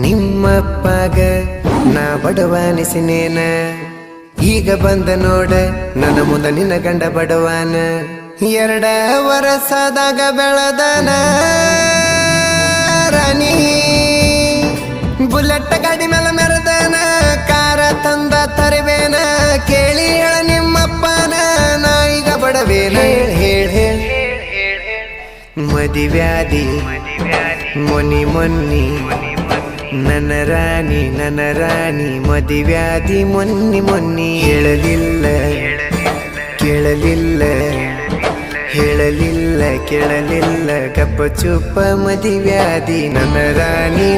ನಿಮ್ಮಪ್ಪಗ ನಾ ಬಡವಾನಿಸಿನೇನ, ಈಗ ಬಂದ ನೋಡ ನನ್ನ ಮುಂದ ನಿನ್ನ ಗಂಡ ಬಡವಾನ. 2 ವರ್ಷದಾಗ ಬೆಳದನ ರಾಣಿ, ಬುಲೆಟ್ ಗಾಡಿ ಮೇಲೆ ಮೆರೆದನ, ಕಾರ ತಂದ ತರಬೇನ, ಕೇಳಿ ಹೇಳ ನಿಮ್ಮಪ್ಪನ ನಾ ಈಗ ಬಡವೇನ. ಹೇಳ ಮದಿವ್ಯಾದಿ ಮೊನ್ನಿ ಮೊನ್ನಿ ನನ್ನ ರಾಣಿ ಮದಿವ್ಯಾದಿ ಮೊನ್ನಿ ಮೊನ್ನಿ. ಹೇಳಲಿಲ್ಲ ಕೇಳಲಿಲ್ಲ, ಹೇಳಲಿಲ್ಲ ಕೇಳಲಿಲ್ಲ, ಗಪ್ಪ ಚುಪ್ಪ ಮದಿವ್ಯಾದಿ ನನ್ನ ರಾಣಿ.